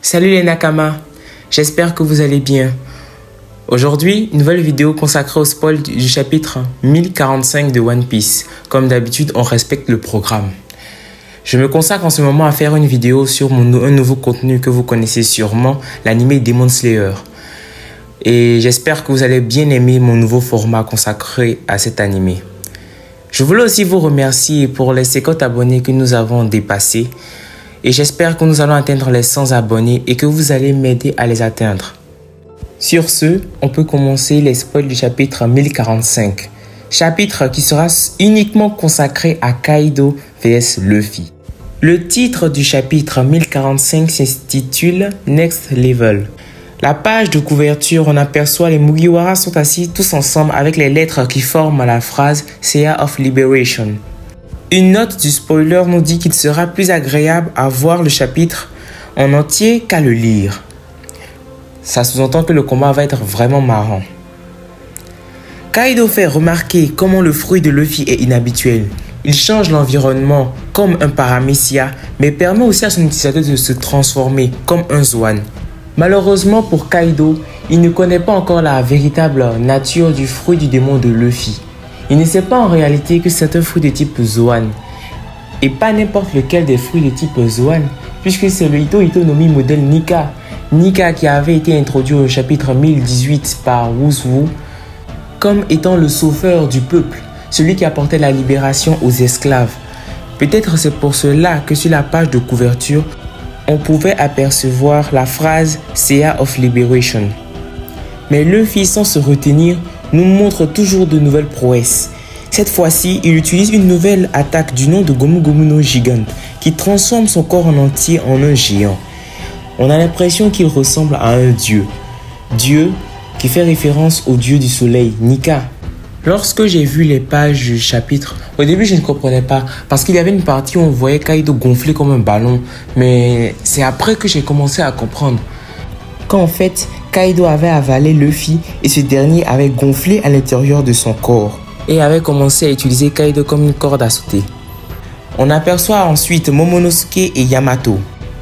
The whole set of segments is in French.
Salut les Nakamas, j'espère que vous allez bien. Aujourd'hui, une nouvelle vidéo consacrée au spoil du chapitre 1045 de One Piece. Comme d'habitude, on respecte le programme. Je me consacre en ce moment à faire une vidéo sur un nouveau contenu que vous connaissez sûrement, l'anime Demon Slayer. Et j'espère que vous allez bien aimer mon nouveau format consacré à cet anime. Je voulais aussi vous remercier pour les 50 abonnés que nous avons dépassés. Et j'espère que nous allons atteindre les 100 abonnés et que vous allez m'aider à les atteindre. Sur ce, on peut commencer les spoils du chapitre 1045. Chapitre qui sera uniquement consacré à Kaido vs Luffy. Le titre du chapitre 1045 s'intitule Next Level. La page de couverture, on aperçoit les Mugiwara sont assis tous ensemble avec les lettres qui forment la phrase Sea of Liberation. Une note du spoiler nous dit qu'il sera plus agréable à voir le chapitre en entier qu'à le lire. Ça sous-entend que le combat va être vraiment marrant. Kaido fait remarquer comment le fruit de Luffy est inhabituel. Il change l'environnement comme un paramécia, mais permet aussi à son utilisateur de se transformer comme un Zoan. Malheureusement pour Kaido, il ne connaît pas encore la véritable nature du fruit du démon de Luffy. Il ne sait pas en réalité que c'est un fruit de type Zoan. Et pas n'importe lequel des fruits de type Zoan, puisque c'est le Ito nommé modèle Nika. Nika qui avait été introduit au chapitre 1018 par Wuzwu comme étant le sauveur du peuple, celui qui apportait la libération aux esclaves. Peut-être c'est pour cela que sur la page de couverture, on pouvait apercevoir la phrase Sea of Liberation. Mais Luffy, sans se retenir, nous montre toujours de nouvelles prouesses. Cette fois-ci, il utilise une nouvelle attaque du nom de Gomu Gomu no Gigant qui transforme son corps en entier en un géant. On a l'impression qu'il ressemble à un dieu. Dieu qui fait référence au dieu du soleil, Nika. Lorsque j'ai vu les pages du chapitre, au début je ne comprenais pas parce qu'il y avait une partie où on voyait Kaido gonfler comme un ballon. Mais c'est après que j'ai commencé à comprendre qu'en fait, Kaido avait avalé Luffy et ce dernier avait gonflé à l'intérieur de son corps et avait commencé à utiliser Kaido comme une corde à sauter. On aperçoit ensuite Momonosuke et Yamato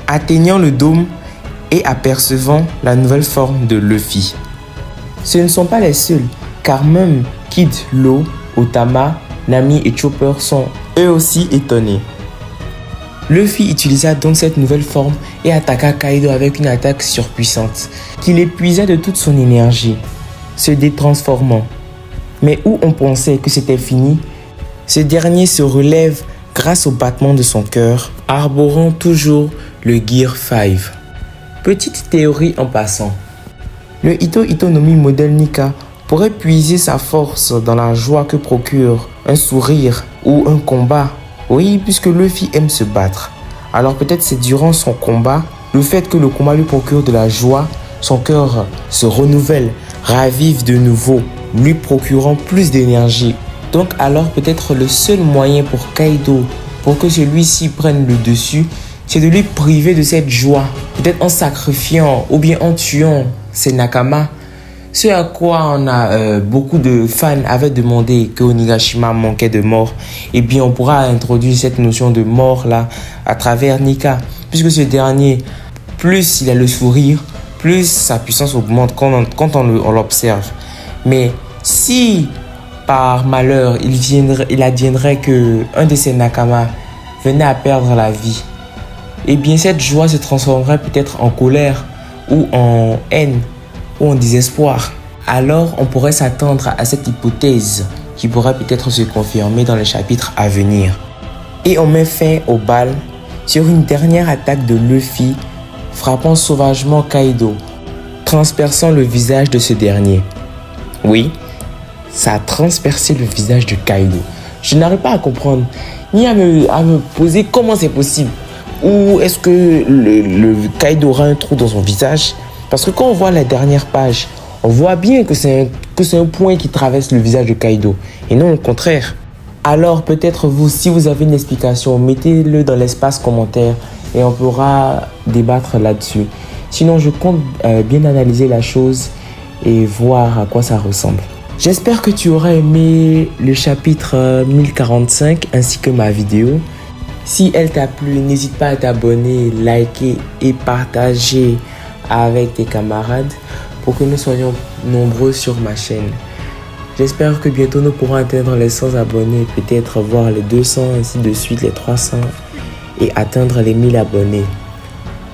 atteignant le dôme et apercevant la nouvelle forme de Luffy. Ce ne sont pas les seuls, car même Kid, Law, Otama, Nami et Chopper sont eux aussi étonnés. Luffy utilisa donc cette nouvelle forme et attaqua Kaido avec une attaque surpuissante qui l'épuisa de toute son énergie, se détransformant. Mais où on pensait que c'était fini, ce dernier se relève grâce au battement de son cœur, arborant toujours le Gear 5. Petite théorie en passant. Le Ito nommé modèle Nika pourrait puiser sa force dans la joie que procure un sourire ou un combat. Oui, puisque Luffy aime se battre. Alors peut-être c'est durant son combat, le fait que le combat lui procure de la joie, son cœur se renouvelle, ravive de nouveau, lui procurant plus d'énergie. Donc alors peut-être le seul moyen pour Kaido, pour que celui-ci prenne le dessus, c'est de lui priver de cette joie. Peut-être en sacrifiant ou bien en tuant ses Nakamas. Ce à quoi on a beaucoup de fans avaient demandé que Onigashima manquait de mort. Et bien on pourra introduire cette notion de mort là à travers Nika. Puisque ce dernier, plus il a le sourire, plus sa puissance augmente quand on l'observe. Mais si par malheur il adviendrait que un de ses Nakamas venait à perdre la vie, et bien cette joie se transformerait peut-être en colère ou en haine ou en désespoir. Alors on pourrait s'attendre à cette hypothèse qui pourrait peut-être se confirmer dans les chapitres à venir. Et on met fin au bal sur une dernière attaque de Luffy frappant sauvagement Kaido, transperçant le visage de ce dernier. Oui, ça a transpercé le visage de Kaido. Je n'arrive pas à comprendre, ni à me poser comment c'est possible. Ou est-ce que le Kaido aura un trou dans son visage? Parce que quand on voit la dernière page, on voit bien que c'est un point qui traverse le visage de Kaido. Et non le contraire. Alors peut-être vous, si vous avez une explication, mettez-le dans l'espace commentaire et on pourra débattre là-dessus. Sinon, je compte bien analyser la chose et voir à quoi ça ressemble. J'espère que tu auras aimé le chapitre 1045 ainsi que ma vidéo. Si elle t'a plu, n'hésite pas à t'abonner, liker et partager avec tes camarades pour que nous soyons nombreux sur ma chaîne. J'espère que bientôt nous pourrons atteindre les 100 abonnés, peut-être voir les 200, ainsi de suite, les 300 et atteindre les 1000 abonnés.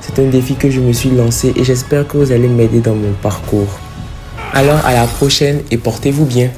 C'est un défi que je me suis lancé et j'espère que vous allez m'aider dans mon parcours. Alors à la prochaine et portez-vous bien.